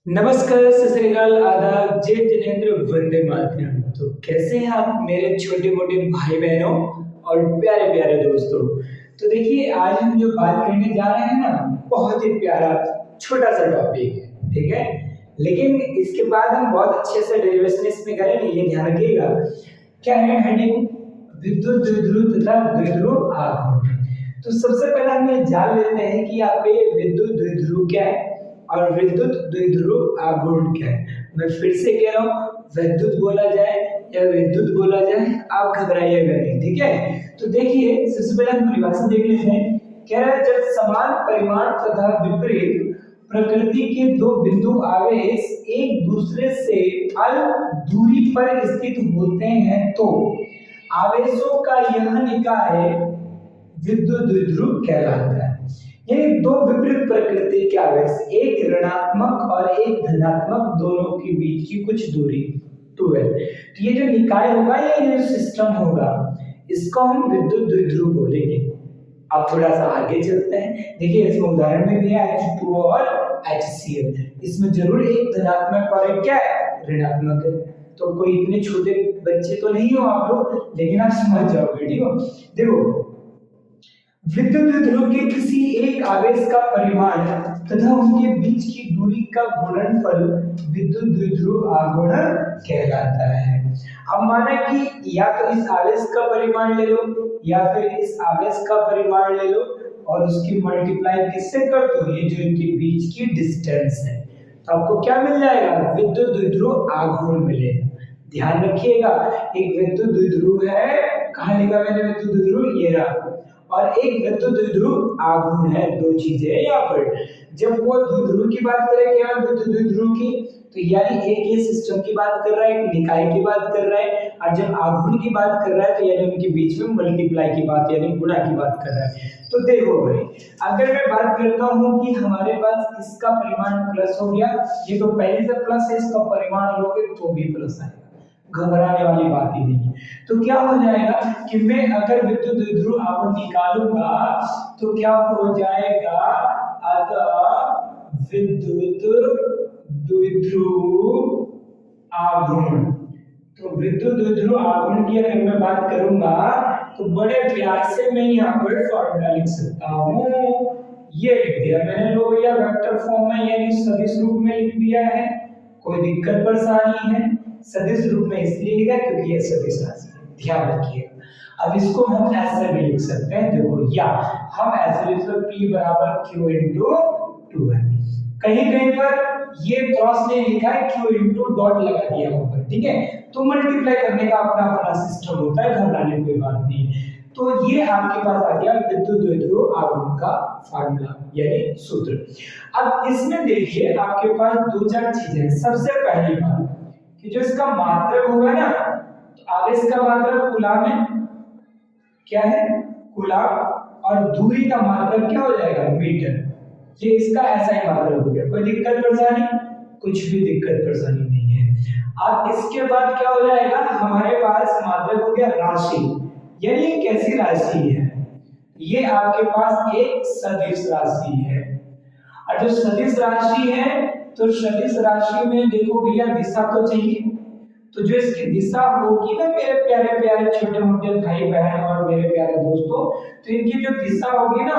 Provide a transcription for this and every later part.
नमस्कार, सत श्री अकाल, आदाब, जय जिनेंद्र, वंदे मातरम। तो कैसे हैं आप मेरे छोटे-मोटे भाई बहनों और प्यारे-प्यारे दोस्तों। तो देखिए आज हम जो बात करने जा रहे हैं ना, बहुत ही प्यारा छोटा-सा टॉपिक है, ठीक है? लेकिन इसके बाद हम बहुत अच्छे से डेरिवेशन इसमें करेंगे, ये ध्यान रखिएगा। क्या है हेडिंग? विद्युत द्विध्रुव तथा द्विध्रुव आघूर्ण। तो सबसे पहले हम ये जान लेते हैं कि आपका ये विद्युत द्विध्रुव क्या है और विद्युत द्विध्रुव आघूर्ण क्या है। मैं फिर से कह रहा हूँ, विद्युत बोला जाए या विद्युत बोला जाए, आप घबराइएगा नहीं, ठीक है? तो देखिए सबसे पहले हम परिभाषा देख लेते हैं। कह रहा है जब समान परिमाण तथा विपरीत प्रकृति के दो बिंदु आवेश एक दूसरे से अल्प दूरी पर स्थित होते हैं तो आवेशों का यह निकाय विद्युत द्विध्रुव कहलाता है। ये दो विपरीत प्रकृति के आवेश, एक ऋणात्मक और एक धनात्मक, दोनों के बीच की कुछ दूरी 12। तो ये जो निकाय होगा, ये जो सिस्टम होगा, इसको हम विद्युत द्विध्रुव बोलेंगे। अब थोड़ा सा आगे चलते हैं। देखिए इसमें उदाहरण में भी है H2 और HCl। इसमें जरूर एक धनात्मक और एक क्या है, ऋणात्मक है। तो कोई इतने छोटे बच्चे तो नहीं हो आप लोग, लेकिन आप समझ जाओगे, ठीक हो? देखो विद्युत द्विध्रुव के किसी एक आवेश का परिमाण तथा उनके बीच की दूरी का गुणनफल विद्युत द्विध्रुव आघूर्ण कहलाता है। अब माना कि या तो इस आवेश का परिमाण ले लो या फिर इस आवेश का परिमाण ले लो और उसकी मल्टीप्लाई किससे कर दो, ये जो इनके बीच की डिस्टेंस है, तो आपको क्या मिल जाएगा? विद्युत द्विध्रुव आघूर्ण मिलेगा। ध्यान रखिएगा, एक विद्युत द्विध्रुव है, कहाँ लिखा मैंने विद्युत द्विध्रुव, ये रहा, और एक विद्युत द्विध्रुव आघूर्ण है। दो चीजें हैं यहाँ पर। जब वो द्विध्रुव की बात करें, क्या विद्युत द्विध्रुव की, तो यानी एक ये सिस्टम की बात कर रहा है, एक निकाय की बात कर रहा है, और जब आघूर्ण की बात कर रहा है तो यानी उनके बीच में मल्टीप्लाई की बात यानी गुणा की बात कर रहा है। तो देखो भाई, अगर मैं बात करता हूँ कि हमारे पास इसका परिमाण प्लस हो गया, ये तो पहले से प्लस है, इसका परिमाण लोगे तो भी प्लस आएगा, घबराने वाली बात ही नहीं है। तो क्या हो जाएगा कि मैं अगर विद्युत द्विध्रुव आघूर्ण निकालूंगा तो क्या हो जाएगा, अतः विद्युत द्विध्रुव आघूर्ण। तो विद्युत द्विध्रुव आघूर्ण की अगर मैं बात करूंगा तो बड़े प्यार से मैं यहाँ पर फॉर्मूला लिख सकता हूँ। ये लिख दिया मैंने, लो भैया वेक्टर फॉर्म में यानी सदिश रूप में लिख दिया है। कोई दिक्कत परेशानी है? सदिश रूप में इसलिए लिखा क्योंकि ये सदिश राशि है, ध्यान रखिएगा। अब इसको हम ऐसे भी लिख सकते हैं, देखो, या हम ऐसे लिख सकते P बराबर Q इंटू 2 है। कहीं कहीं पर ये क्रॉस नहीं लिखा है, Q इंटू डॉट लगा दिया ऊपर, ठीक है? तो मल्टीप्लाई करने का अपना अपना सिस्टम होता है, घबराने की कोई बात नहीं। तो ये आपके पास आ गया विद्युत द्विध्रुव आघूर्ण का फार्मूला यानी सूत्र। अब इसमें देखिए आपके पास दो चार चीजें हैं। सबसे पहली बात कि जो इसका मात्रक होगा ना, तो आवेश का मात्रक कूलाम है, क्या है, कूलाम, और दूरी का मात्रक क्या हो जाएगा, मीटर। ये इसका ऐसा ही मात्रक हो गया। कोई दिक्कत परेशानी? कुछ भी दिक्कत परेशानी नहीं है। अब इसके बाद क्या हो जाएगा, हमारे पास मात्रक हो गया राशि, यानी कैसी राशि है, ये आपके पास एक सदिश राशि है। और जो सदिश राशि है तो सदिश राशि में देखो भैया दिशा तो चाहिए, तो जो इसकी दिशा होगी ना मेरे प्यारे प्यारे छोटे मोटे भाई बहन और मेरे प्यारे दोस्तों, तो इनकी जो दिशा होगी ना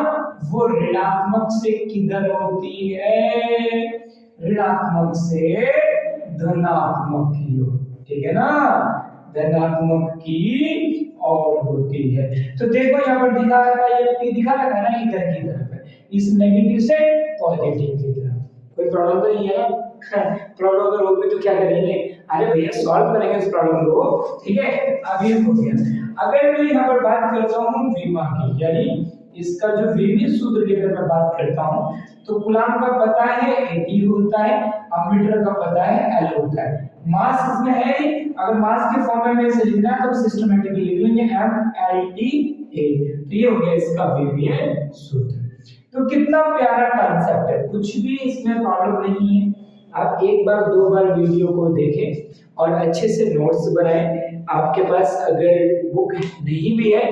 वो ऋणात्मक से किधर होती है, ऋणात्मक से धनात्मक की ओर, ठीक है ना, धनात्मक की ओर होती है। तो देखो यहाँ पर दिखा रखा है, ये P दिखा रखा है ना इधर की तरफ है, इस नेगेटिव से पॉजिटिव की तरफ। कोई प्रॉब्लम तो नहीं है ना? प्रॉब्लम अगर होगी तो क्या करेंगे, अरे भैया सॉल्व करेंगे इस प्रॉब्लम को, ठीक है? अब ये हो गया। अगर मैं यहाँ पर बात करता हूँ विमा की, यानी इसका जो विमी सूत्र की अगर मैं बात करता हूँ, तो कूलाम का पता है AT होता है, अमीटर का पता है L होता है। मास इसमें है, अगर मास के फॉर्म में इसे लिखना है तो सिस्टमैटिकली लिख लेंगे MLTA। तो ये हो गया इसका विमीय सूत्र। तो कितना प्यारा कॉन्सेप्ट है, कुछ भी इसमें प्रॉब्लम नहीं है। आप एक बार दो बार वीडियो को देखें और अच्छे से नोट्स बनाएं। आपके पास अगर बुक नहीं भी है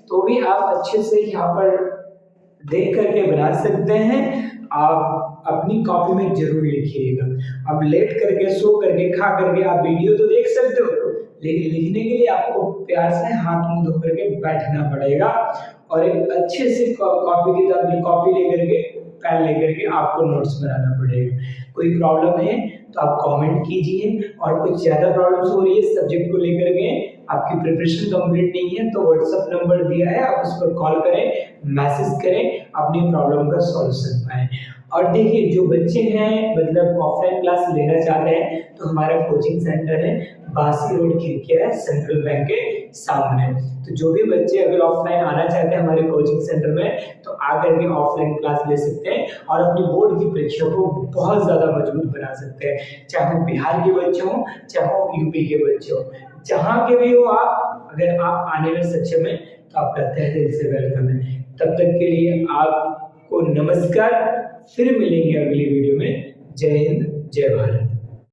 तो भी आप अच्छे से यहाँ पर देख करके बना सकते हैं। आप अपनी कॉपी में जरूर लिखिएगा। अब लेट करके, सो करके, खा करके आप वीडियो तो देख सकते हो, लेकिन लिखने के लिए आपको प्यार से हाथ मुंह धो करके बैठना पड़ेगा और एक अच्छे से कॉपी किताब की कॉपी लेकर के, पेन लेकर के आपको नोट्स बनाना पड़ेगा। कोई प्रॉब्लम है तो आप कमेंट कीजिए, और कुछ ज़्यादा प्रॉब्लम्स हो रही है सब्जेक्ट को लेकर के, आपकी प्रिपरेशन कंप्लीट नहीं है, तो व्हाट्सएप नंबर दिया है, आप उस पर कॉल करें, मैसेज करें, अपनी प्रॉब्लम का सॉल्यूशन पाएं। और देखिए, जो बच्चे हैं मतलब ऑफलाइन क्लास लेना चाहते हैं, तो हमारा कोचिंग सेंटर है बासी रोड खिड़किया है, सेंट्रल बैंक के सामने। तो जो भी बच्चे अगर ऑफलाइन आना चाहते हैं हमारे कोचिंग सेंटर में, तो आकर के ऑफलाइन क्लास ले सकते हैं और अपनी बोर्ड की परीक्षा को बहुत ज़्यादा मजबूत बना सकते हैं। चाहे वो बिहार के बच्चे हों, चाहे वो यूपी के बच्चे हों, जहाँ के भी हो आप, अगर आप आने में सक्षम है तो आपका तहे दिल से वेलकम है। तब तक के लिए आपको नमस्कार, फिर मिलेंगे अगली वीडियो में। जय हिंद, जय भारत।